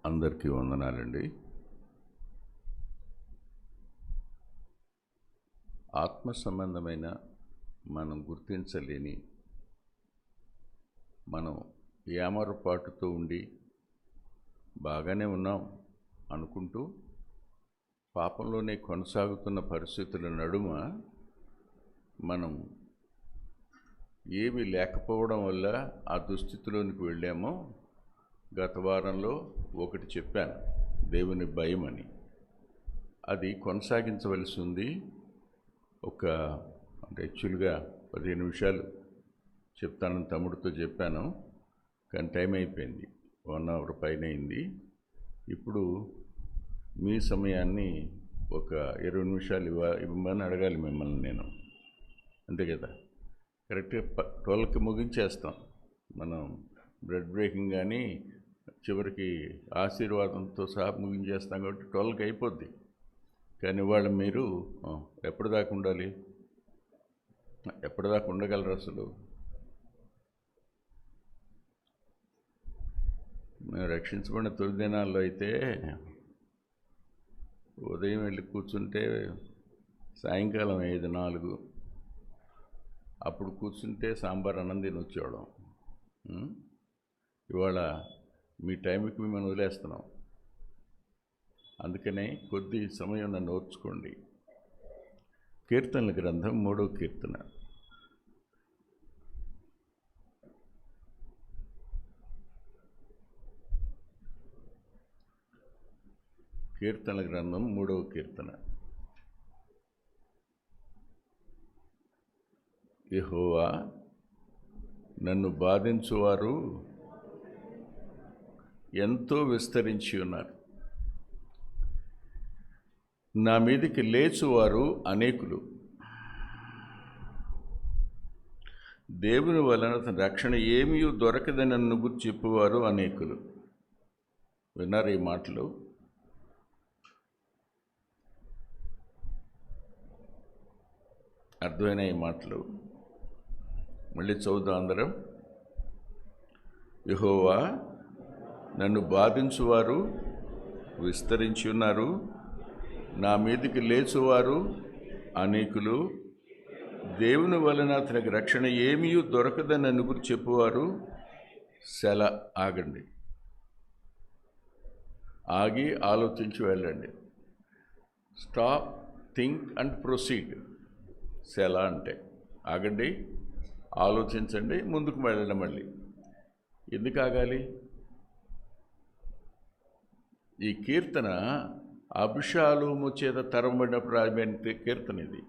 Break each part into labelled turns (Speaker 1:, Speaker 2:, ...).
Speaker 1: అందరికీ వందనాలండి. ఆత్మ సంబంధమైన మనం గుర్తించలేని, మనం ఏమరపాటుతో ఉండి బాగానే ఉన్నాం అనుకుంటూ పాపంలోనే కొనసాగుతున్న పరిస్థితుల నడుమ మనం ఏమీ లేకపోవడం వల్ల ఆ దుస్థితిలోనికి వెళ్ళామో గత వారంలో ఒకటి చెప్పాను, దేవుని భయం అని. అది కొనసాగించవలసి ఉంది. అంటే యాక్చువల్గా 15 నిమిషాలు చెప్తానని తమ్ముడితో చెప్పాను, కానీ టైం అయిపోయింది, 1 అవర్ పైన అయింది. ఇప్పుడు మీ సమయాన్ని ఒక 20 నిమిషాలు ఇవ్వమని అడగాలి మిమ్మల్ని నేను, అంతే కదా? కరెక్ట్గా 12కి ముగించేస్తాం మనం. బ్రెడ్ బ్రేకింగ్ కానీ చివరికి ఆశీర్వాదంతో సహా ముగించేస్తాం కాబట్టి 12కి అయిపోద్ది. కానీ ఇవాళ మీరు ఎప్పటిదాకా ఉండాలి? ఎప్పటిదాకా ఉండగలరు అసలు? మేము రక్షించబడిన తొలి దినాల్లో అయితే ఉదయం వెళ్ళి కూర్చుంటే సాయంకాలం 5-4 అప్పుడు కూర్చుంటే సాంబార్ అన్నం తిని వచ్చేవాళ్ళం. ఇవాళ మీ టైంకి మిమ్మల్ని వదిలేస్తున్నాం. అందుకనే కొద్ది సమయం నన్ను ఓర్చుకోండి. కీర్తనల గ్రంథం 3వ కీర్తన. కీర్తనల గ్రంథం 3వ కీర్తన. యెహోవా, నన్ను బాధించువారు ఎంతో విస్తరించి ఉన్నారు, నా మీదికి లేచువారు అనేకులు. దేవుని వలన రక్షణ ఏమీ దొరకదని నన్ను గురించి చెప్పువారు అనేకులు. విన్నారు ఈ మాటలు? అర్థమైన ఈ మాటలు మళ్ళీ చదువుదాం అందరం. యెహోవా, నన్ను బాధించువారు విస్తరించి ఉన్నారు, నా మీదికి లేచువారు అనేకులు. దేవుని వలన అతనికి రక్షణ ఏమీ దొరకదని నన్ను గురించి చెప్పువారు. ఆగండి, ఆగి ఆలోచించి వెళ్ళండి. Stop, think and proceed. అంటే ఆగండి, ఆలోచించండి, ముందుకు వెళ్ళండి. మళ్ళీ ఎందుకు ఆగాలి? ఈ కీర్తన అబ్షాలోము చేత తరమబడిన ప్రారంభమైన కీర్తన ఇది.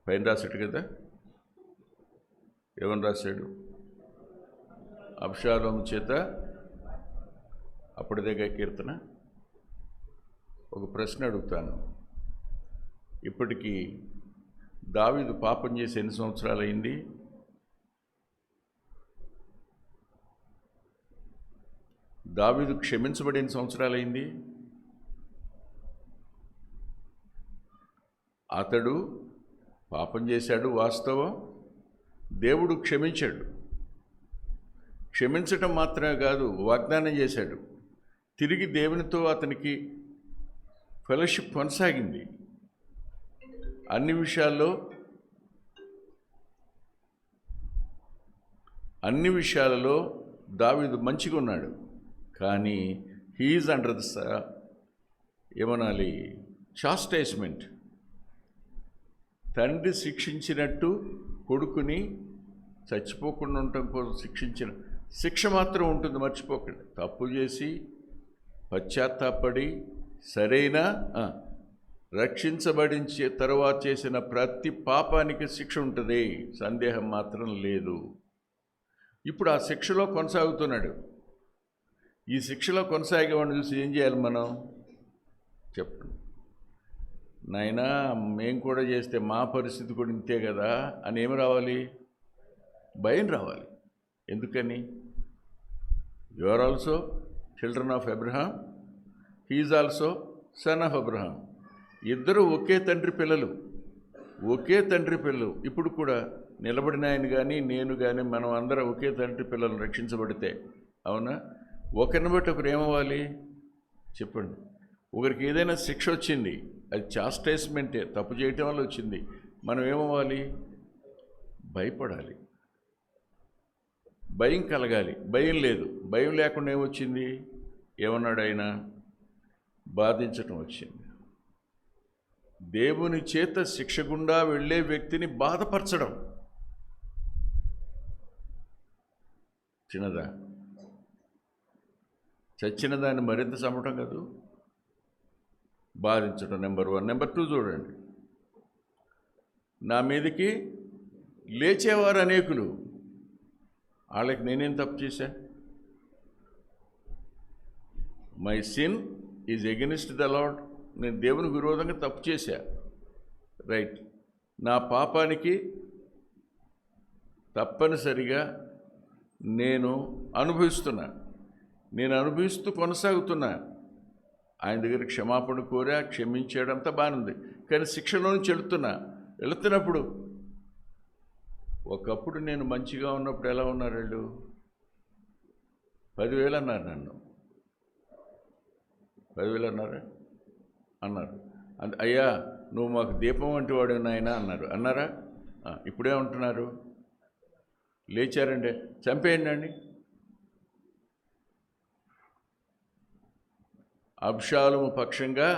Speaker 1: పైన రాశాడు కదా, ఏమని రాశాడు? అబ్షాలోము చేత. అప్పటిదేగా కీర్తన. ఒక ప్రశ్న అడుగుతాను. ఇప్పటికీ దావీదు పాపం చేసి ఎన్ని సంవత్సరాలు అయింది? దావీదు క్షమించబడి ఎన్ని సంవత్సరాలు అయింది? అతడు పాపం చేశాడు, వాస్తవం. దేవుడు క్షమించాడు. క్షమించటం మాత్రమే కాదు, వాగ్దానం చేశాడు. తిరిగి దేవునితో అతనికి ఫెలోషిప్ కొనసాగింది. అన్ని విషయాలలో దావీదు మంచిగా ఉన్నాడు. కానీ హీఈజ్ అండర్ ద ఏమనాలి, చాస్టైజ్మెంట్. తండ్రి శిక్షించినట్టు కొడుకుని చచ్చిపోకుండా ఉండటం కోసం శిక్షించిన శిక్ష మాత్రం ఉంటుంది, మర్చిపోకండి. తప్పు చేసి పశ్చాత్తాపడి సరైన రక్షించబడించే తర్వాత చేసిన ప్రతి పాపానికి శిక్ష ఉంటుంది, సందేహం మాత్రం లేదు. ఇప్పుడు ఆ శిక్షలో కొనసాగుతున్నాడు. ఈ శిక్షలో కొనసాగేవాడిని చూసి ఏం చేయాలి మనం? చెప్పండి. నాయనా, మేము కూడా చేస్తే మా పరిస్థితి కూడా ఇంతే కదా అని ఏమి రావాలి? భయం రావాలి. ఎందుకని? You are also children of Abraham, he is also son of Abraham. ఇద్దరు ఒకే తండ్రి పిల్లలు. ఇప్పుడు కూడా నిలబడిన ఆయన కానీ నేను కానీ మనం అందరం ఒకే తండ్రి పిల్లలు రక్షించబడితే, అవునా? ఒకరిని బట్టి ఒకరు ఏమవ్వాలి చెప్పండి? ఒకరికి ఏదైనా శిక్ష వచ్చింది, అది చాస్టైస్మెంటే, తప్పు చేయటం వల్ల వచ్చింది, మనం ఏమవ్వాలి? భయపడాలి, భయం కలగాలి. భయం లేదు, భయం లేకుండా ఏమొచ్చింది? ఏమన్నాడు ఆయన? బాధించటం వచ్చింది. దేవుని చేత శిక్ష గుండా వెళ్ళే వ్యక్తిని బాధపరచడం చిన్నదా? చచ్చిన దాన్ని మరింత చంపటం కాదు, బాధించడం నెంబర్ 1. నెంబర్ 2 చూడండి, నా మీదకి లేచేవారు అనేకులు. వాళ్ళకి నేనేం తప్పు చేశా? My sin is against the lord. నేను దేవునికి విరోధంగా తప్పు చేశా, రైట్. నా పాపానికి తప్పనిసరిగా నేను అనుభవిస్తూ కొనసాగుతున్నా. ఆయన దగ్గర క్షమాపణ కోరా, క్షమించేయడంతా బాగుంది. కానీ శిక్షలో నుంచి వెళుతున్నప్పుడు ఒకప్పుడు నేను మంచిగా ఉన్నప్పుడు ఎలా ఉన్నారు వాళ్ళు? 10,000 అన్నారు నన్ను. 10,000 అన్నారు. అయ్యా నువ్వు మాకు దీపం వంటి వాడు నాయనా అన్నారా? ఇప్పుడేమంటున్నారు? లేచారండి, చంపేయండి అండి. అబ్షాలోము పక్షంగా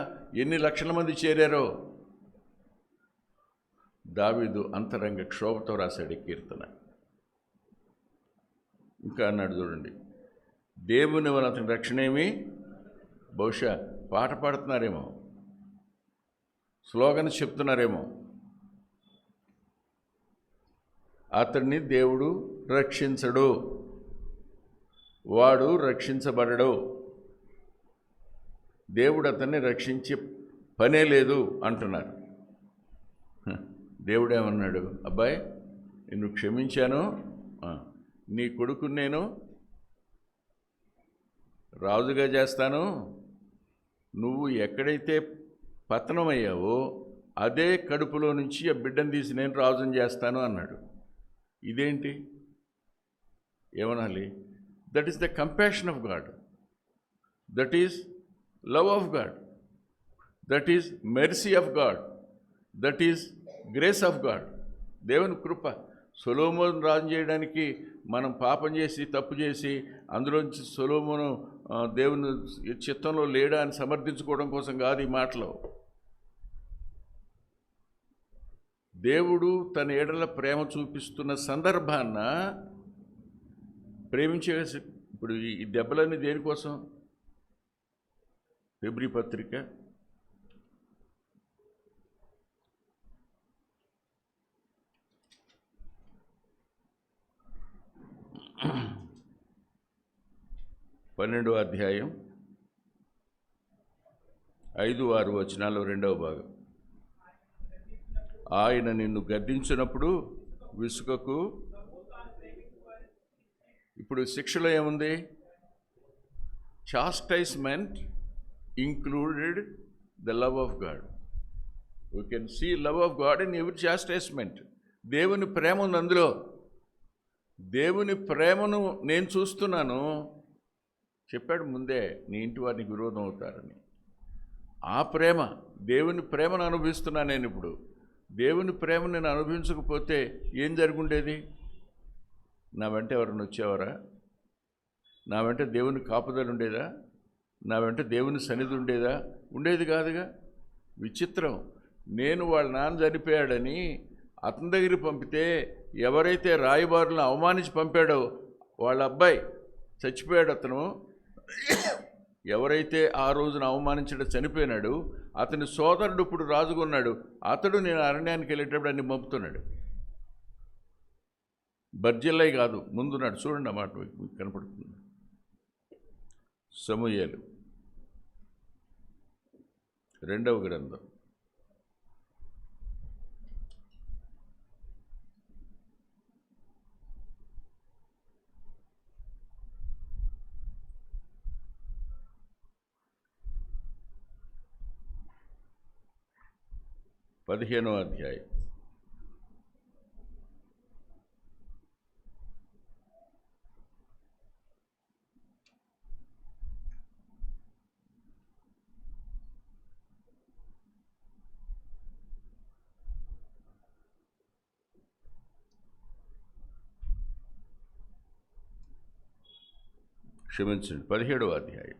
Speaker 1: ఎన్ని లక్షల మంది చేరారో దావీదు అంతరంగ క్షోభతో రాశాడు ఈ కీర్తన. ఇంకా అన్నాడు చూడండి, దేవుని వల్ల అతని రక్షణేమి. బహుశా పాట పాడుతున్నారేమో, స్లోగన్ చెప్తున్నారేమో. అతడిని దేవుడు రక్షించడు, వాడు రక్షించబడడు, దేవుడు అతన్ని రక్షించే పనే లేదు అంటున్నారు. దేవుడేమన్నాడు? అబ్బాయి నిన్ను క్షమించాను, నీ కొడుకుని నేను రాజుగా చేస్తాను, నువ్వు ఎక్కడైతే పతనమయ్యావో అదే కడుపులో నుంచి ఆ బిడ్డను తీసి నేను రాజుని చేస్తాను అన్నాడు. ఇదేంటి? ఏమనాలి? That is the compassion of God, that is love of God, that is mercy of God, that is grace of God. దేవుని కృప. సొలొమోను రాజు చేయడానికి మనం పాపం చేసి తప్పు చేసి అందులోంచి సొలొమోను దేవుని చిత్తంలో లేడా అని సమర్థించుకోవడం కోసం కాదు ఈ మాటలో. దేవుడు తన ఎడల ప్రేమ చూపిస్తున్న సందర్భాన్న ప్రేమించే. ఇప్పుడు ఈ దెబ్బలన్నీ దేనికోసం? ఫిబ్రవరి పత్రిక 12వ అధ్యాయం 5-6 వచనాల్లో 2వ భాగం. ఆయన నిన్ను గద్దించినప్పుడు విసుకకు. ఇప్పుడు శిక్షలో ఏముంది? Chastisement included the love of God. We can see love of God in every chastisement. దేవుని ప్రేమ ఉంది అందులో. దేవుని ప్రేమను నేను చూస్తున్నాను. చెప్పాడు ముందే, నీ ఇంటి వారికి విరోధం అవుతారని. ఆ ప్రేమ, దేవుని ప్రేమను అనుభవిస్తున్నాను నేను. ఇప్పుడు దేవుని ప్రేమ నేను అనుభవించకపోతే ఏం జరుగుండేది? నా వెంట ఎవరైనా వచ్చేవారా? నా వెంట దేవుని కాపుదలు ఉండేదా? నా వెంట దేవుని సన్నిధి ఉండేదా? ఉండేది కాదుగా. విచిత్రం. నేను వాళ్ళ నాన్న చనిపోయాడని అతని దగ్గరికి పంపితే ఎవరైతే రాయబారులను అవమానించి పంపాడో వాళ్ళ అబ్బాయి చచ్చిపోయాడు. అతను ఎవరైతే ఆ రోజున అవమానించడం చనిపోయినాడు, అతని సోదరుడు ఇప్పుడు రాజుకున్నాడు. అతడు నేను అరణ్యానికి వెళ్ళేటప్పుడు అన్ని పంపుతున్నాడు. బర్జిల్లై కాదు, ముందున్నాడు. చూడండి అన్నమాట, మీకు కనపడుతుంది. సమూయేలు 2వ గ్రంథం 15వ అధ్యాయం క్షమించండి, 17వ అధ్యాయం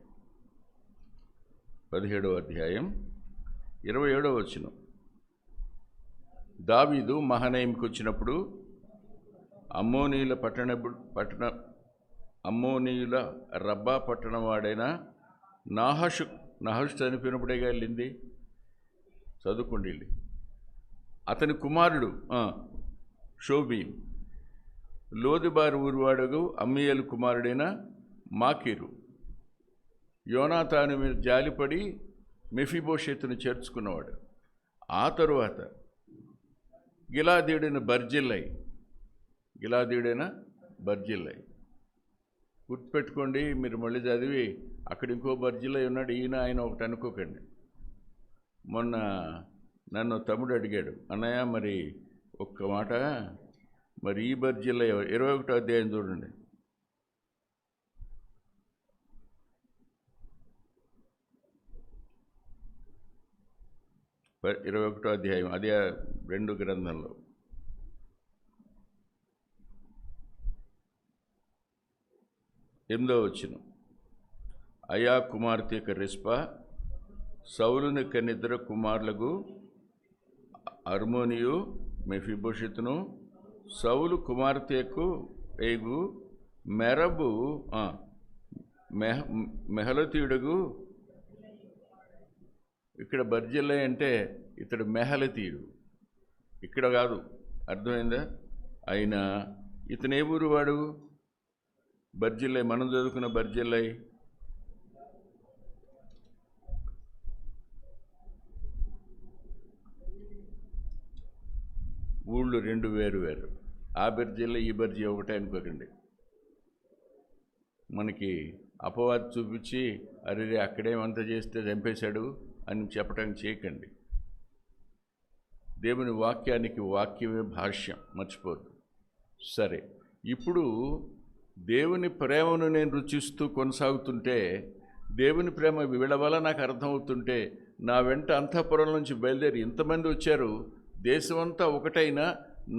Speaker 1: 27వ వచనం. దావీదు మహనయీముకు వచ్చినప్పుడు అమ్మోనీయుల రబ్బా పట్టణం వాడైన నాహషు చనిపోయినప్పుడేగా వెళ్ళింది, చదువుకోండి వెళ్ళి. అతని కుమారుడు షోబీం, లోదిబారు ఊరివాడుగు అమ్మీయేలు కుమారుడైన మాకీరు యోనాతాను మీద జాలిపడి మెఫీబోషెతును చేర్చుకున్నవాడు. ఆ తరువాత గిలాదీయుడైన బర్జిల్లై గుర్తుపెట్టుకోండి. మీరు మళ్ళీ చదివి అక్కడ ఇంకో బర్జిల్లై ఉన్నాడు, ఆయన ఒకటి అనుకోకండి. మొన్న నన్ను తమ్ముడు అడిగాడు, అన్నయ్య మరి ఒక్క మాట, మరి ఈ బర్జిల్లై 21వ అధ్యాయం చూడండి. అదే 2 గ్రంథంలో 8వ వచనం. అయా కుమార్తె రిస్పా సౌలుని కనిద్దరు కుమారులకు అర్మోనియు మెఫీబోషెతును, సౌలు కుమార్తెకు ఏగు మెరబు మెహలతీయుడుగు. ఇక్కడ బర్జిల్లై అంటే ఇతడు మెహలతీయుడు, ఇక్కడ కాదు, అర్థమైందా? అయినా ఇతను ఏ ఊరు వాడు? బర్జిల్లై, మనం చదువుకున్న బర్జిల్లై ఊళ్ళు 2 వేరు. ఆ బర్జిల్లై ఈ బర్జీ ఒకటే అనుకోకండి. మనకి అపవాది చూపించి అరే అక్కడేమంతా చేస్తే చంపేశాడు అని చెప్పడానికి చేయకండి. దేవుని వాక్యానికి వాక్యమే భాష్యం, మర్చిపోద్దు. సరే, ఇప్పుడు దేవుని ప్రేమను నేను రుచిస్తూ కొనసాగుతుంటే, దేవుని ప్రేమ వీళ్ళ వల్ల నాకు అర్థమవుతుంటే, నా వెంట అంతఃపురం నుంచి బయలుదేరి ఇంతమంది వచ్చారు, దేశమంతా ఒకటైనా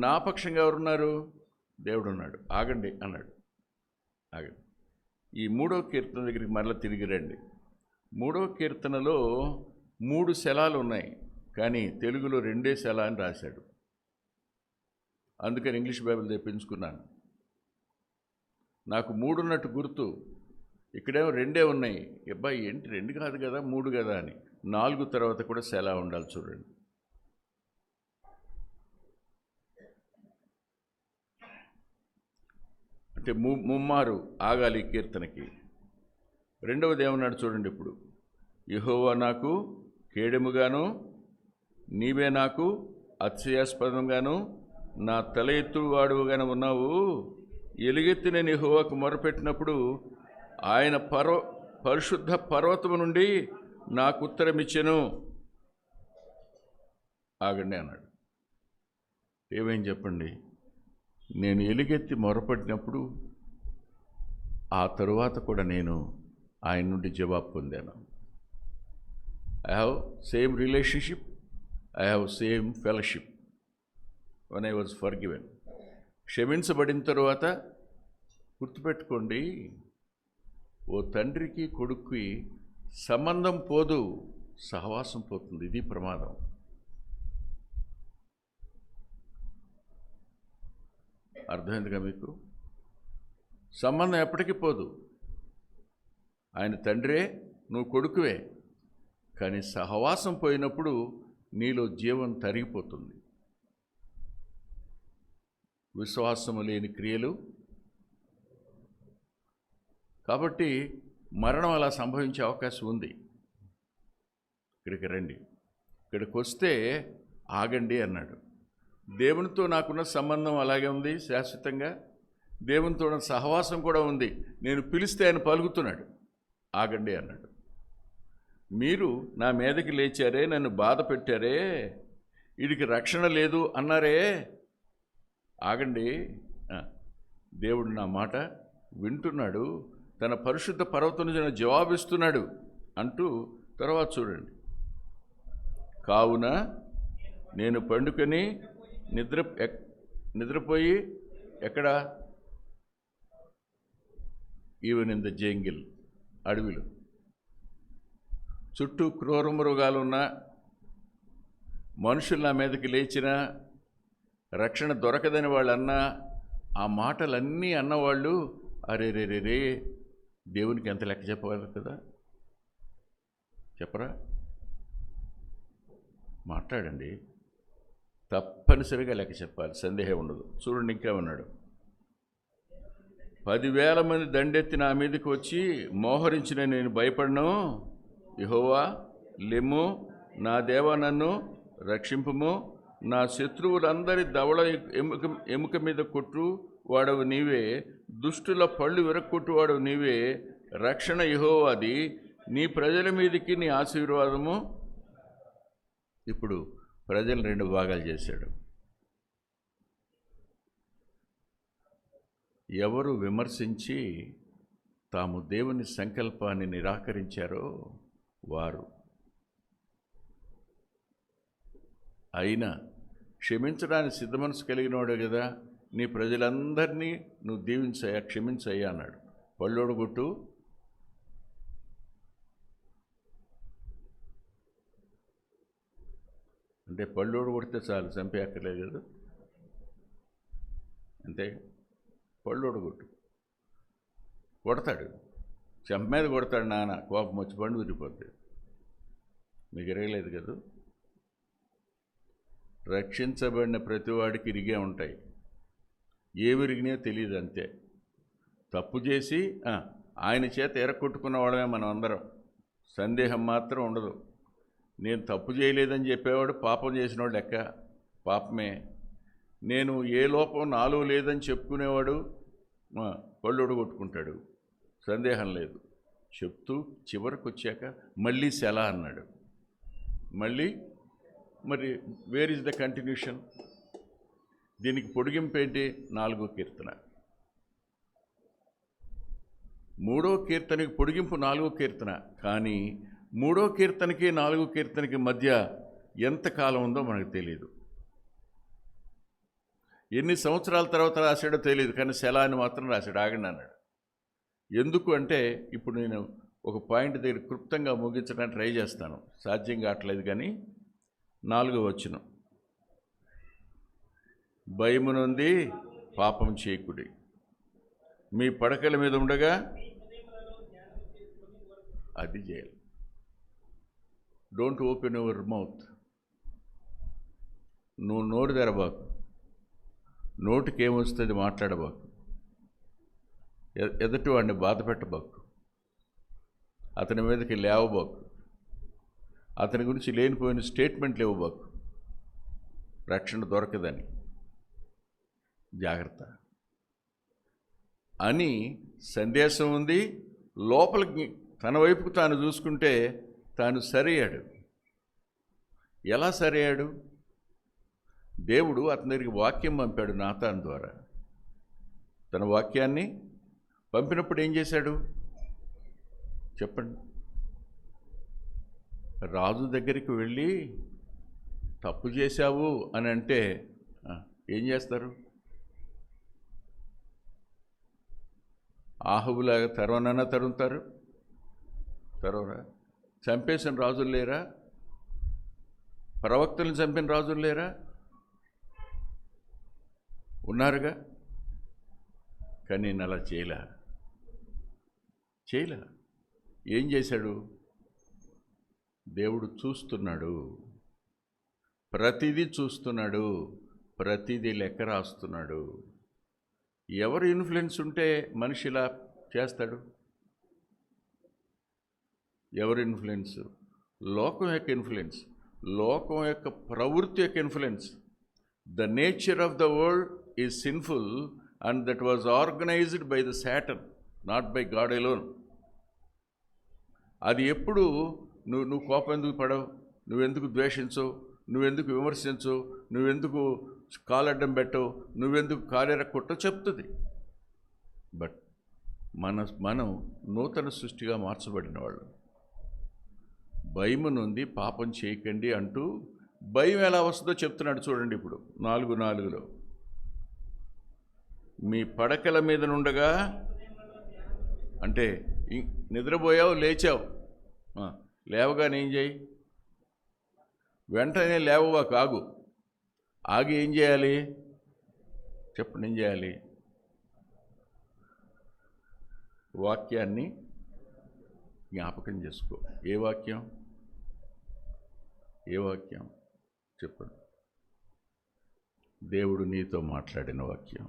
Speaker 1: నా పక్షంగా ఎవరున్నారు? దేవుడు ఉన్నాడు. ఆగండి అన్నాడు. ఆగండి. ఈ 3వ కీర్తన దగ్గరికి మరలా తిరిగి రండి. 3వ కీర్తనలో 3 శలాలు ఉన్నాయి, కానీ తెలుగులో 2 శలా అని రాశాడు. అందుకని ఇంగ్లీష్ బైబిల్ తెప్పించుకున్నాను. నాకు 3 ఉన్నట్టు గుర్తు, ఇక్కడేమో 2 ఉన్నాయి. అబ్బాయి ఏంటి 2 కాదు కదా 3 కదా అని. 4 తర్వాత కూడా శలా ఉండాలి. చూడండి, అంటే ముమ్మారు ఆగాలి కీర్తనకి. 2వది ఏమన్నాడు చూడండి ఇప్పుడు. యెహోవా నాకు కేడెముగాను, నీవే నాకు అతిశయాస్పదంగాను, నా తల ఎత్తువాడుగాను ఉన్నావు. ఎలుగెత్తి నేను యెహోవాకు మొరపెట్టినప్పుడు ఆయన పరిశుద్ధ పర్వతము నుండి నాకు ఉత్తరమిచ్చెను. ఆగండి అన్నాడు. ఏమేం చెప్పండి? నేను ఎలుగెత్తి మొరపెట్టినప్పుడు ఆ తరువాత కూడా నేను ఆయన నుండి జవాబు పొందాను. I have same relationship, I have same fellowship when I was forgiven. క్షమించబడిన తరువాత గుర్తుపెట్టుకోండి, ఓ తండ్రికి కొడుక్కి సంబంధం పోదు, సహవాసం పోతుంది. ఇది ప్రమాదం. అర్థమైందిగా మీకు? సంబంధం ఎప్పటికీ పోదు. ఆయన తండ్రే, నువ్వు కొడుకువే, కానీ సహవాసం పోయినప్పుడు నీలో జీవం తరిగిపోతుంది. విశ్వాసము లేని క్రియలు. కాబట్టి మరణం అలా సంభవించే అవకాశం ఉంది. ఇక్కడికి రండి. ఇక్కడికి వస్తే ఆగండి అన్నాడు. దేవునితో నాకున్న సంబంధం అలాగే ఉంది శాశ్వతంగా. దేవునితో ఉన్న సహవాసం కూడా ఉంది. నేను పిలిస్తే ఆయన పలుకుతున్నాడు. ఆగండి అన్నాడు. మీరు నా మీదకి లేచారే, నన్ను బాధ పెట్టారే, వీడికి రక్షణ లేదు అన్నారే, ఆగండి. దేవుడు నా మాట వింటున్నాడు, తన పరిశుద్ధ పర్వతం నుంచి జవాబిస్తున్నాడు అంటూ తర్వాత చూడండి. కావున నేను పండుకొని నిద్రపోయి ఎక్కడ ఈవెన్ ఇన్ ద జంగిల్, అడవిలో. చుట్టూ క్రూర మృగాలున్నా, మనుషులు నా మీదకి లేచినా, రక్షణ దొరకదని వాళ్ళు అన్నా, ఆ మాటలన్నీ అన్నవాళ్ళు అరే రే రే రే దేవునికి ఎంత లెక్క చెప్పగలరు కదా? చెప్పరా? మాట్లాడండి, తప్పనిసరిగా లెక్క చెప్పాలి, సందేహం ఉండదు. చూడండి ఇంకా ఉన్నాడు. 10,000 మంది దండెత్తి నా మీదకి వచ్చి మోహరించిన నేను భయపడను. యెహోవా లెమ్ము, నా దేవా నన్ను రక్షింపుము. నా శత్రువులందరి దవడ ఎముక మీద కొట్టు వాడవు నీవే, దుష్టుల పళ్ళు విరక్కొట్టువాడవు నీవే. రక్షణ యెహోవాది, నీ ప్రజల మీదకి నీ ఆశీర్వాదము. ఇప్పుడు ప్రజలు 2 భాగాలు చేశాడు. ఎవరు విమర్శించి తాము దేవుని సంకల్పాన్ని నిరాకరించారో వారు. అయినా క్షమించడానికి సిద్ధమనసు కలిగినవాడు కదా, నీ ప్రజలందరినీ నువ్వు దీవించయ్యా, క్షమించయ్యా అన్నాడు. పళ్ళోడుగొట్టు, అంటే పళ్ళోడు కొడితే చాలు, చంపే అక్కర్లేదు కదా, అంతే. పళ్ళోడు కొట్టు, కొడతాడు, చెంప మీద కొడతాడు నాన్న, కోపం వచ్చి పండు విరిగిపోద్ది. మీకు ఎరగలేదు కదా? రక్షించబడిన ప్రతివాడికి ఇరిగే ఉంటాయి, ఏ విరిగినాయో తెలియదు, అంతే. తప్పు చేసి ఆయన చేత ఎరగొట్టుకున్న వాళ్ళమే మనం అందరం, సందేహం మాత్రం ఉండదు. నేను తప్పు చేయలేదని చెప్పేవాడు పాపం చేసినవాడు లెక్క, పాపమే. నేను ఏ లోపం నాలో లేదని చెప్పుకునేవాడు పళ్ళోడు కొట్టుకుంటాడు, సందేహం లేదు. చెప్తూ చివరికి వచ్చాక మళ్ళీ సెల అన్నాడు. మళ్ళీ మరి వేర్ ఇస్ ద కంటిన్యూషన్? దీనికి పొడిగింపు ఏంటి? 4వ కీర్తన. 3వ కీర్తనకి పొడిగింపు 4వ కీర్తన. కానీ 3వ కీర్తనకి 4వ కీర్తనకి మధ్య ఎంతకాలం ఉందో మనకు తెలియదు. ఎన్ని సంవత్సరాల తర్వాత రాశాడో తెలియదు, కానీ సెలాన్ని మాత్రం రాశాడు. ఆగండి అన్నాడు. ఎందుకు అంటే ఇప్పుడు నేను ఒక పాయింట్ దగ్గర క్లుప్తంగా ముగించడానికి ట్రై చేస్తాను, సాధ్యం కావట్లేదు. కానీ 4వ వచనం, భయమునుంది పాపం చేయకుడి, మీ పడకల మీద ఉండగా అది చేయాలి. Don't open your mouth. నువ్వు నోరు తెరబాకు, నోటికి ఏమొస్తుంది మాట్లాడబాకు, ఎదుటి వాడిని బాధ పెట్టబాకు, అతని మీదకి లేవబాకు, అతని గురించి లేనిపోయిన స్టేట్మెంట్లు ఇవ్వబాకు, రక్షణ దొరకదని, జాగ్రత్త అని సందేశం ఉంది. లోపలికి తన వైపుకు తాను చూసుకుంటే తాను సరయ్యాడు. ఎలా సరయ్యాడు? దేవుడు అతని దగ్గరికి వాక్యం పంపాడు నాతాను ద్వారా. తన వాక్యాన్ని పంపినప్పుడు ఏం చేశాడు చెప్పండి? రాజు దగ్గరికి వెళ్ళి తప్పు చేశావు అని అంటే ఏం చేస్తారు? ఆహువులాగా తరవనన్నా తరుముతారు, తరవరా? చంపేసిన రాజులు లేరా? ప్రవక్తలను చంపిన రాజులు లేరా? ఉన్నారుగా. కానీ నేను అలా చేయలే. ఏం చేశాడు? దేవుడు చూస్తున్నాడు, ప్రతిదీ చూస్తున్నాడు, ప్రతిదీ లెక్క రాస్తున్నాడు. ఎవరు ఇన్ఫ్లుయెన్స్ ఉంటే మనిషి ఇలా చేస్తాడు? ఎవరి ఇన్ఫ్లుయెన్స్? లోకం యొక్క ఇన్ఫ్లుయెన్స్, లోకం యొక్క ప్రవృత్తి యొక్క influence. The nature of the world is sinful and that was organised by the Satan, not by God alone. అది ఎప్పుడు నువ్వు కోపం ఎందుకు పడవు, నువ్వెందుకు ద్వేషించవు, నువ్వెందుకు విమర్శించవు, నువ్వెందుకు కాలడ్డం పెట్టవు, నువ్వెందుకు కాలెరక్కొట్టవు చెప్తుంది. బట్ మనం నూతన సృష్టిగా మార్చబడిన వాళ్ళు. భయము నుండి పాపం చేయకండి అంటూ భయం ఎలా వస్తుందో చెప్తున్నాడు చూడండి. ఇప్పుడు 4:4 మీ పడకల మీద నుండగా అంటే నిద్రపోయావు, లేచావు, లేవగానే ఏం చేయి? వెంటనే లేవవా, కాగు. ఆగి ఏం చేయాలి? చెప్పండి, ఏం చేయాలి? వాక్యాన్ని జ్ఞాపకం చేసుకో. ఏ వాక్యం? ఏ వాక్యం చెప్పండి? దేవుడు నీతో మాట్లాడిన వాక్యం.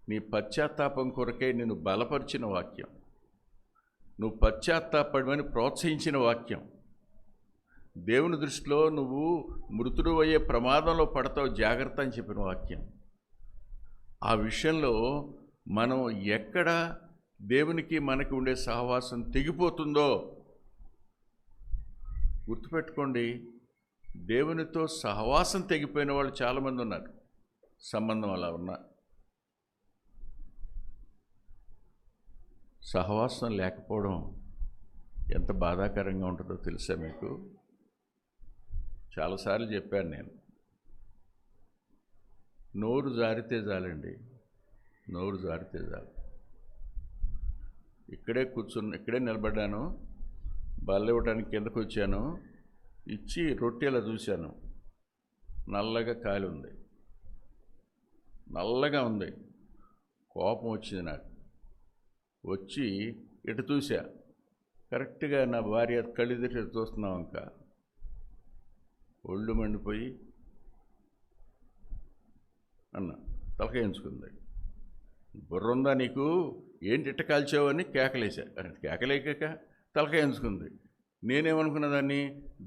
Speaker 1: నీ పశ్చాత్తాపం కొరకే నిన్ను బలపరిచిన వాక్యం. నువ్వు పశ్చాత్తాపడమని ప్రోత్సహించిన వాక్యం. దేవుని దృష్టిలో నువ్వు మృతుడు అయ్యే ప్రమాదంలో పడతావు, జాగ్రత్త అని చెప్పిన వాక్యం. ఆ విషయంలో మనం ఎక్కడ దేవునికి మనకి ఉండే సహవాసం తెగిపోతుందో గుర్తుపెట్టుకోండి. దేవునితో సహవాసం తెగిపోయిన వాళ్ళు చాలామంది ఉన్నారు. సంబంధం అలా ఉన్నా, సహవాసం లేకపోవడం ఎంత బాధాకరంగా ఉంటుందో తెలుసా మీకు? చాలాసార్లు చెప్పాను నేను. నోరు జారితే చాలండి, నోరు జారితే చాలు. ఇక్కడే నిలబడ్డాను, బల్ల ఇవ్వడానికి కిందకు వచ్చాను, ఇచ్చి రొట్టెలా చూశాను, నల్లగా కాలి ఉంది, నల్లగా ఉంది. కోపం వచ్చింది నాకు. వచ్చి ఇటు చూసా, కరెక్ట్గా నా భార్య కళ్ళిద్దరి చూస్తున్నాం. ఇంకా ఒళ్ళు మండిపోయి అన్న తలకాయించుకుంది. బుర్రుందా నీకు, ఏంటి ఇట్ట కాల్చావని కేకలేసా. కేకలేక తలకాయించుకుంది. నేనేమనుకున్న దాన్ని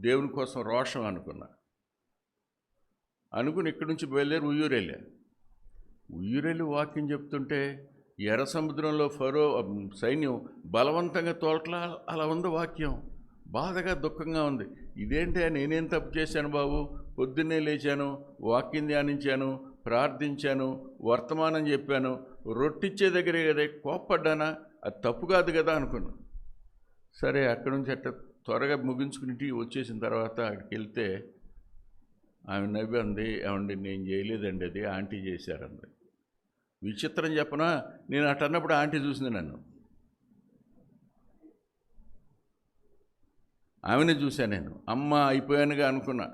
Speaker 1: దేవుని కోసం రోషం అనుకుని ఇక్కడి నుంచి బయలుదేరి ఉయ్యూరెళ్ళి వాక్యం చెప్తుంటే ఎర్ర సముద్రంలో ఫరో సైన్యం బలవంతంగా తోటలా అలా ఉంది వాక్యం. బాధగా దుఃఖంగా ఉంది. ఇదేంటే, నేనేం తప్పు చేశాను బాబు? పొద్దున్నే లేచాను, వాక్యం ధ్యానించాను, ప్రార్థించాను, వర్తమానం చెప్పాను, రొట్టిచ్చే దగ్గరే కదా కోప్పడ్డానా? అది తప్పు కాదు కదా అనుకున్నా. సరే, అక్కడి నుంచి అట్ట త్వరగా ముగించుకుని ఇంటికి వచ్చేసిన తర్వాత అక్కడికి వెళ్తే ఆమె నవ్వి అంది, ఏమండి నేను చేయలేదండి, అది ఆంటీ చేశారండి. విచిత్రం చెప్పనా, నేను అటు అన్నప్పుడు ఆంటీ చూసింది నన్ను. ఆమెనే చూశాను నేను. అమ్మ అయిపోయానుగా అనుకున్నా.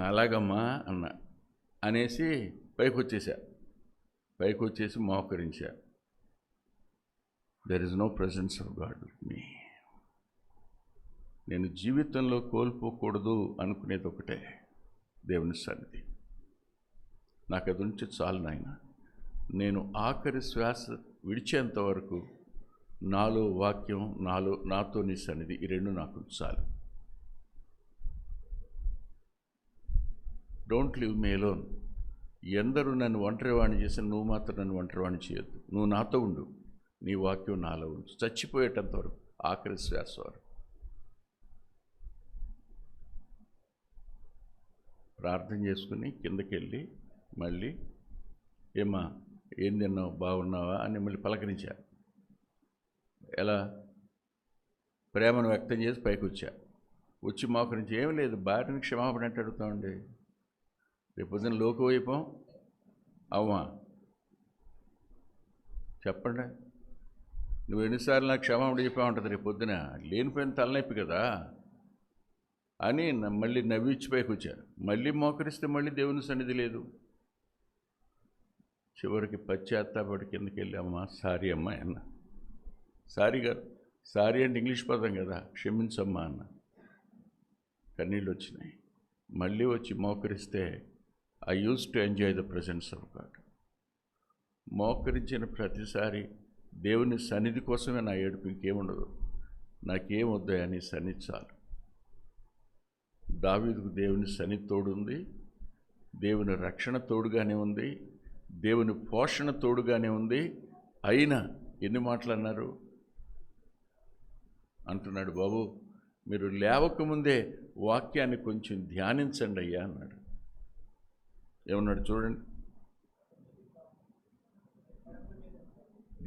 Speaker 1: అలాగమ్మా అనేసి పైకి వచ్చేసి మోకరించా. There is no presence of God with me. నేను జీవితంలో కోల్పోకూడదు అనుకునేది ఒకటే, దేవుని సన్నిధి. నాకు అది ఉంచి చాలు నాయన. నేను ఆఖరి శ్వాస విడిచేంత వరకు నాలో వాక్యం, నాతో నీ సన్నిధి, ఈ రెండు నాకు చాలు. Don't leave me alone. ఎందరూ నన్ను ఒంటరివాణి చేసిన, నువ్వు మాత్రం నన్ను ఒంటరివాణి చేయొద్దు. నువ్వు నాతో ఉండు, నీ వాక్యం నాలో ఉండు, చచ్చిపోయేటంత వరకు, ఆఖరి శ్వాస వరకు. ప్రార్థన చేసుకుని కిందకి వెళ్ళి మళ్ళీ ఏమా ఏం తిన్నావు, బాగున్నావా అని మళ్ళీ పలకరించా. ఎలా? ప్రేమను వ్యక్తం చేసి పైకి వచ్చి మోకరించి, ఏమి లేదు, భార్యని క్షమాపణ అంటే అడుగుతామండి. రేపు పొద్దున లోకువైపోం అవ్వా? చెప్పండి. నువ్వు ఎన్నిసార్లు నాకు క్షమాపణ చెప్పా ఉంటుంది, రేపు పొద్దున లేనిపోయిన తలనొప్పి కదా అని మళ్ళీ నవ్విచ్చి పైకి వచ్చారు. మళ్ళీ మోకరిస్తే మళ్ళీ దేవుని సన్నిధి లేదు. చివరికి పశ్చాత్తాపడి కిందకి వెళ్ళి, అమ్మ సారీ అమ్మా అన్న. సారీ అంటే ఇంగ్లీష్ పదం కదా, క్షమించమ్మా అన్న. కన్నీళ్ళు వచ్చినాయి. మళ్ళీ వచ్చి మోకరిస్తే I use to enjoy the presence of God. మోకరించిన ప్రతిసారి దేవుని సన్నిధి కోసమే నా ఏడుపు, ఇంకేముండదు. నాకేం వద్దాయా, నీ సన్నిధి చాలు. దావీదుకు దేవుని సన్నిధి తోడుంది, దేవుని రక్షణ తోడుగానే ఉంది, దేవుని పోషణ తోడుగానే ఉంది. అయినా ఎన్ని మాటలు అంటున్నాడు, బాబు మీరు లేవకముందే వాక్యాన్ని కొంచెం ధ్యానించండి అయ్యా అన్నాడు. ఏమన్నాడు చూడండి,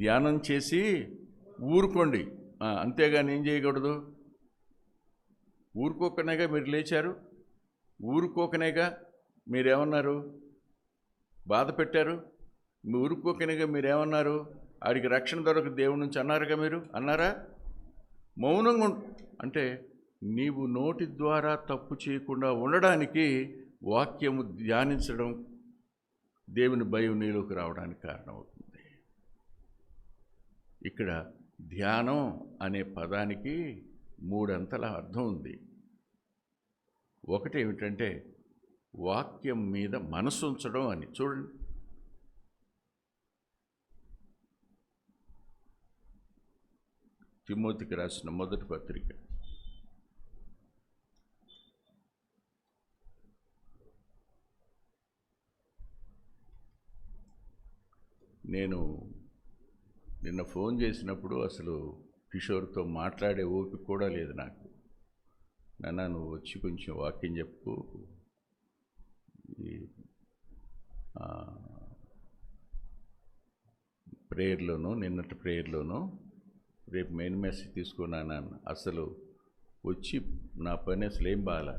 Speaker 1: ధ్యానం చేసి ఊరుకోండి, అంతేగాని ఏం చేయకూడదు. ఊరుకోకనేగా మీరు లేచారు, ఊరుకోకనేగా మీరేమన్నారు, బాధ పెట్టారు, మీ ఊరుకోకనిగా మీరేమన్నారు? ఆడికి రక్షణ దొరకదు దేవుడి నుంచి అన్నారుగా, మీరు అన్నారా? మౌనంగా అంటే నీవు నోటి ద్వారా తప్పు చేయకుండా ఉండడానికి వాక్యము ధ్యానించడం, దేవుని భయం నీలోకి రావడానికి కారణమవుతుంది. ఇక్కడ ధ్యానం అనే పదానికి 3 అంతల అర్థం ఉంది. ఒకటి ఏమిటంటే వాక్యం మీద మనసు ఉంచడం అని. చూడండి, తిమోతికి రాసిన మొదటి పత్రిక నేను నిన్న ఫోన్ చేసినప్పుడు అసలు కిషోర్తో మాట్లాడే ఓపిక కూడా లేదు నాకు. నాన్న నువ్వు వచ్చి కొంచెం వాక్యం చెప్పు, ప్రేయర్లోనూ నిన్నటి ప్రేయర్లోనూ రేపు మెయిన్ మెసేజ్ తీసుకున్నాను. అసలు వచ్చి నా పని అసలు ఏం బాగా,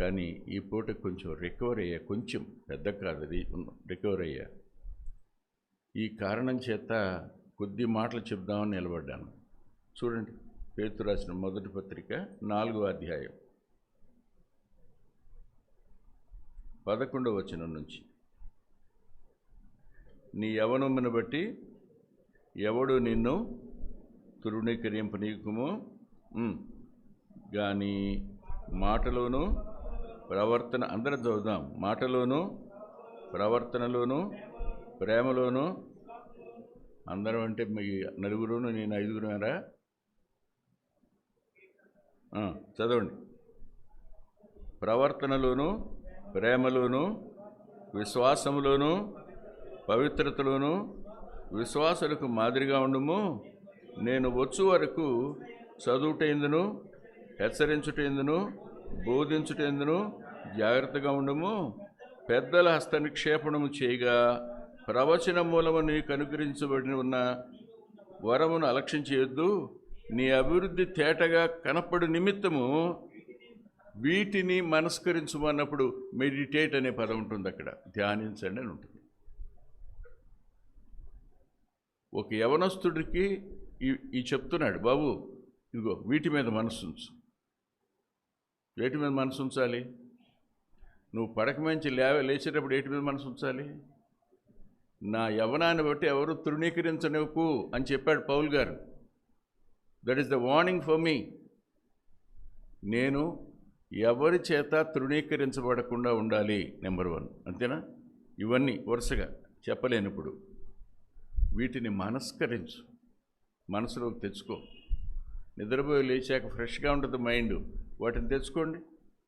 Speaker 1: కానీ ఈ పూట కొంచెం రికవర్ అయ్యా, కొంచెం పెద్ద కాదు రికవర్ అయ్యా. ఈ కారణం చేత కొద్ది మాటలు చెప్దామని నిలబడ్డాను. చూడండి, పేతురు రాసిన మొదటి పత్రిక 4వ అధ్యాయం 11వ వచనం నుంచి. నీ యవ్వనమును బట్టి ఎవడు నిన్ను తృణీకరింపనీయకుము కానీ మాటలోను ప్రవర్తన, అందరూ చదువుదాం, మాటలోను ప్రవర్తనలోను ప్రేమలోను. అందరం అంటే మీ నలుగురును నేను 5గురురా? చదవండి. ప్రవర్తనలోను ప్రేమలోను విశ్వాసములోను పవిత్రతలోను విశ్వాసులకు మాదిరిగా ఉండుము. నేను వచ్చు వరకు చదువుటేందును హెచ్చరించుటేందును బోధించుటేందును జాగ్రత్తగా ఉండుము. పెద్దల హస్తనిక్షేపణము చేయగా ప్రవచన మూలము నీకు అనుగ్రహించబడి ఉన్న వరమును అలక్ష్యించవద్దు. నీ అభివృద్ధి తేటగా కనపడు నిమిత్తము వీటిని మనస్కరించమన్నప్పుడు మెడిటేట్ అనే పదం ఉంటుంది, అక్కడ ధ్యానించండి అని ఉంటుంది. ఒక యవనస్తుడికి ఈ చెప్తున్నాడు, బాబు ఇదిగో వీటి మీద మనసు ఉంచు. వేటి మీద మనసు ఉంచాలి? నువ్వు పడక మంచి లేచేటప్పుడు వేటి మీద మనసు ఉంచాలి? నా యవ్వనాన్ని బట్టి ఎవరు తృణీకరించనివ్వకు అని చెప్పాడు పౌల్ గారు. That is the warning for me. నేను ఎవరి చేత తృణీకరించబడకుండా ఉండాలి, నెంబర్ 1. అంతేనా? ఇవన్నీ వరుసగా చెప్పలేనప్పుడు వీటిని మనస్కరించు, మనసులోకి తెచ్చుకో. నిద్రపోయి లేచాక ఫ్రెష్గా ఉంటుంది మైండ్, వాటిని తెచ్చుకోండి.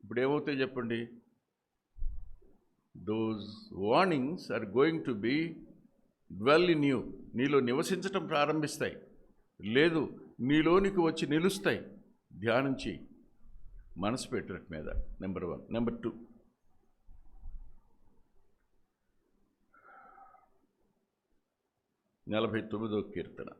Speaker 1: ఇప్పుడు ఏమవుతాయి చెప్పండి? Those warnings are going to be dwell in you. నీలో నివసించటం ప్రారంభిస్తాయి, లేదు నీలోనికి వచ్చి నిలుస్తాయి. ధ్యానం చేయి, మనసు పెట్టడం మీద. నెంబర్ 1. నెంబర్ 2, నలభై 49వ కీర్తన.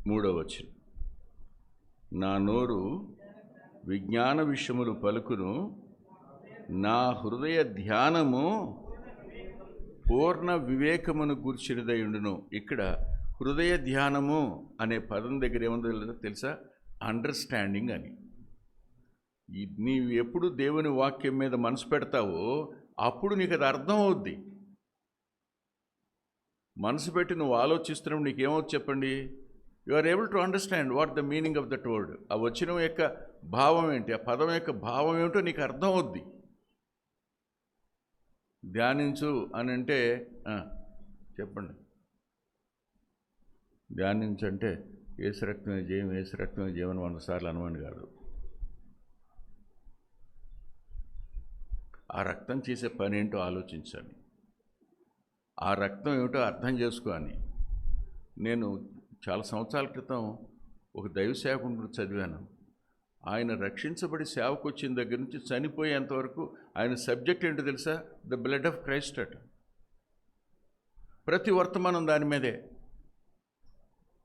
Speaker 1: మూడవ వచనం. నా నోరు విజ్ఞాన విషయములు పలుకును, నా హృదయ ధ్యానము పూర్ణ వివేకమును గూర్చినదయుండును. ఇక్కడ హృదయ ధ్యానము అనే పదం దగ్గర ఏముందో తెలుసా? అండర్స్టాండింగ్ అని. నీవు ఎప్పుడు దేవుని వాక్యం మీద మనసు పెడతావో అప్పుడు నీకు అది అర్థం అవుద్ది. మనసు పెట్టి నువ్వు ఆలోచిస్తున్నప్పుడు నీకేమవుతుంది చెప్పండి? You are able to understand what the meaning of that word. ఆ వచనం యొక్క భావం ఏంటి, ఆ పదం యొక్క భావం ఏమిటో నీకు అర్థం అవుద్ది. ధ్యానించు అని అంటే చెప్పండి, ధ్యానించంటే ఏసు రక్తమే జయం, ఏసు రక్తమే జీవనం 100 సార్లు అనమని కాదు. ఆ రక్తం చేసే పని ఏంటో ఆలోచించాలి. ఆ రక్తం ఏమిటో అర్థం చేసుకో అని. నేను చాలా సంవత్సరాల క్రితం ఒక దైవ సేవకుడిని చదివాను. ఆయన రక్షించబడి సేవకు వచ్చిన దగ్గర నుంచి చనిపోయేంతవరకు ఆయన సబ్జెక్ట్ ఏంటో తెలుసా? ద బ్లడ్ ఆఫ్ క్రైస్ట్ అట. ప్రతి వర్తమానం దాని మీదే.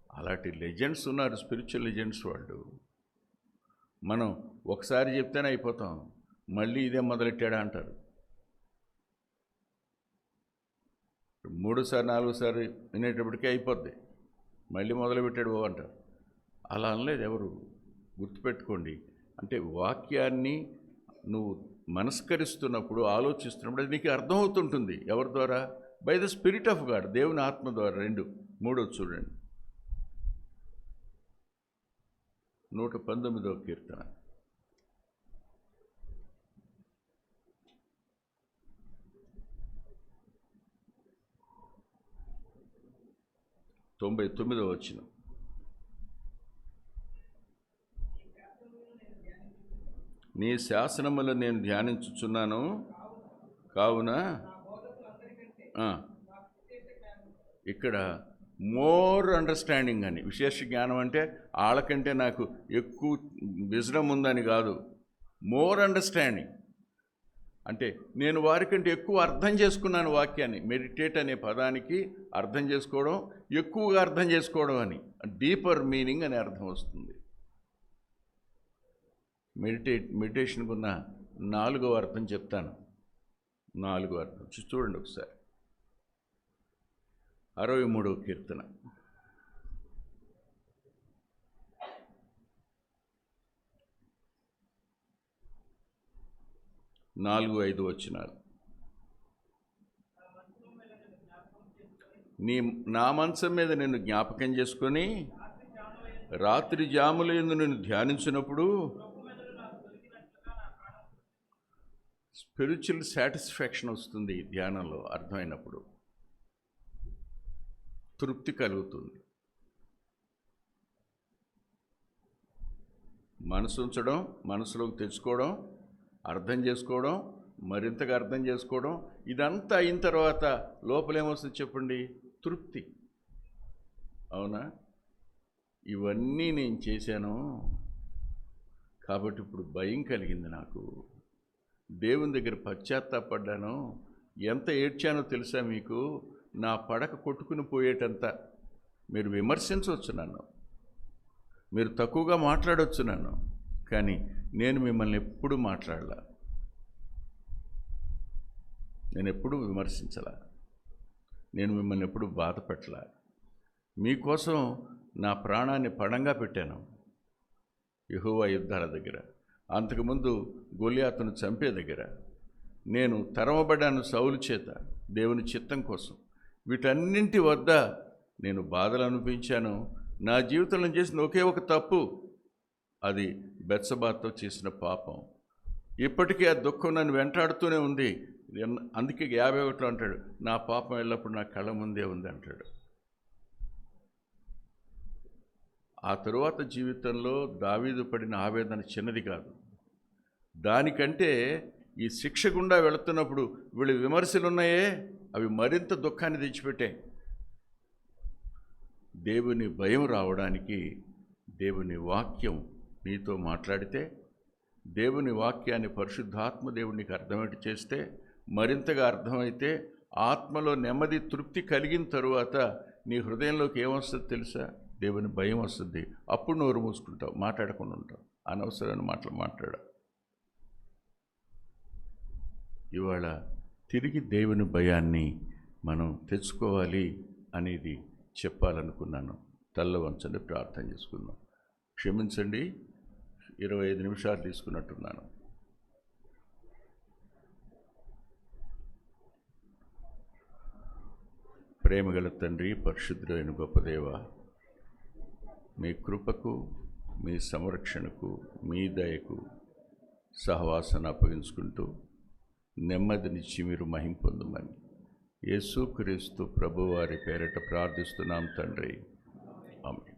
Speaker 1: అలాంటి లెజెండ్స్ ఉన్నారు, స్పిరిచువల్ లెజెండ్స్ వాళ్ళు. మనం ఒకసారి చెప్తేనే అయిపోతాం, మళ్ళీ ఇదే మొదలెట్టాడా అంటారు. మూడోసారి నాలుగోసారి వినేటప్పటికీ అయిపోద్ది, మళ్ళీ మొదలుపెట్టాడు ఓ అంటారు. అలా అనలేదు ఎవరు. గుర్తుపెట్టుకోండి. అంటే వాక్యాన్ని నువ్వు మనస్కరిస్తున్నప్పుడు, ఆలోచిస్తున్నప్పుడు అది నీకు అర్థమవుతుంటుంది. ఎవరి ద్వారా? By the spirit of God, దేవుని ఆత్మ ద్వారా. మూడోది చూడండి, 119వ కీర్తన. తొంభై 99వ వచనం. నీ శాసనములు నేను ధ్యానించుచున్నాను కావున. ఇక్కడ మోర్ అండర్స్టాండింగ్ అని, విశేష జ్ఞానం అంటే వాళ్ళకంటే నాకు ఎక్కువ విజ్డమ్ ఉందని కాదు. మోర్ అండర్స్టాండింగ్ అంటే నేను వారికంటే ఎక్కువ అర్థం చేసుకున్నాను వాక్యాన్ని. మెడిటేట్ అనే పదానికి అర్థం చేసుకోవడం, ఎక్కువగా అర్థం చేసుకోవడం అని, డీపర్ మీనింగ్ అని అర్థం వస్తుంది. మెడిటేషన్కి ఉన్న 4వ అర్థం చెప్తాను. 4వ అర్థం చూడండి ఒకసారి. 63వ కీర్తన, 4-5 వచనాలు. నా మంచం మీద నిన్ను జ్ఞాపకం చేసుకొని రాత్రి జాముల యందు నిన్ను ధ్యానించినప్పుడు స్పిరిచువల్ సాటిస్ఫాక్షన్ వస్తుంది. ధ్యానంలో అర్థమైనప్పుడు తృప్తి కలుగుతుంది. మనసు ఉంచడం, మనసులోకి తెచ్చుకోవడం, అర్థం చేసుకోవడం, మరింతగా అర్థం చేసుకోవడం, ఇదంతా అయిన తర్వాత లోపలేమొస్తుంది చెప్పండి? తృప్తి. అవునా? ఇవన్నీ నేను చేశాను కాబట్టి ఇప్పుడు భయం కలిగింది నాకు. దేవుని దగ్గర పశ్చాత్తాపడ్డాను. ఎంత ఏడ్చానో తెలుసా మీకు? నా పడక కొట్టుకుని పోయేటంత. మీరు విమర్శించవచ్చు నన్ను, మీరు తక్కువగా మాట్లాడవచ్చు నన్ను, కానీ నేను మిమ్మల్ని ఎప్పుడూ మాట్లాడలా, నేను ఎప్పుడూ విమర్శించలా, నేను మిమ్మల్ని ఎప్పుడూ బాధ పెట్టలా. మీకోసం నా ప్రాణాన్ని పణంగా పెట్టాను యెహోవా యుద్ధాల దగ్గర, అంతకుముందు గొలియాతును చంపే దగ్గర. నేను తరమబడ్డాను సౌలు చేత దేవుని చిత్తం కోసం. వీటన్నింటి వద్ద నేను బాధలు అనిపించాను. నా జీవితంలో చేసిన ఒకే ఒక తప్పు, అది బెత్షెబాతో చేసిన పాపం. ఇప్పటికీ ఆ దుఃఖం నన్ను వెంటాడుతూనే ఉంది. అందుకే 51లో అంటాడు, నా పాపం ఎల్లప్పుడు నా కళ్ళ ముందే ఉంది అంటాడు. ఆ తరువాత జీవితంలో దావీదు పడిన ఆవేదన చిన్నది కాదు. దానికంటే ఈ శిక్ష గుండా వెళుతున్నప్పుడు వీళ్ళు విమర్శలు ఉన్నాయే, అవి మరింత దుఃఖాన్ని తెచ్చిపెట్టాయి. దేవుని భయం రావడానికి దేవుని వాక్యం నీతో మాట్లాడితే, దేవుని వాక్యాన్ని పరిశుద్ధాత్మ దేవునికి అర్థమేటి చేస్తే, మరింతగా అర్థమైతే, ఆత్మలో నెమ్మది తృప్తి కలిగిన తరువాత నీ హృదయంలోకి ఏమొస్తుంది తెలుసా? దేవుని భయం వస్తుంది. అప్పుడు నోరు మూసుకుంటావు, మాట్లాడకుండా ఉంటావు, అనవసరమైన మాటలు మాట్లాడవు. ఇవాళ తిరిగి దేవుని భయాన్ని మనం తెచ్చుకోవాలి అనేది చెప్పాలనుకున్నాను. తల్ల వంచండి, ప్రార్థన చేసుకుందాం. క్షమించండి, 25 నిమిషాలు తీసుకున్నట్టున్నాను. ప్రేమగల తండ్రి, పరిశుద్ధుడైన గొప్ప దేవ, మీ కృపకు, మీ సంరక్షణకు, మీ దయకు సహవాసాన్ని అప్పగించుకుంటూ నెమ్మదినిచ్చి మీరు మహిమ పొందమని యేసుక్రీస్తు ప్రభువారి పేరిట ప్రార్థిస్తున్నాం తండ్రి. ఆమేన్.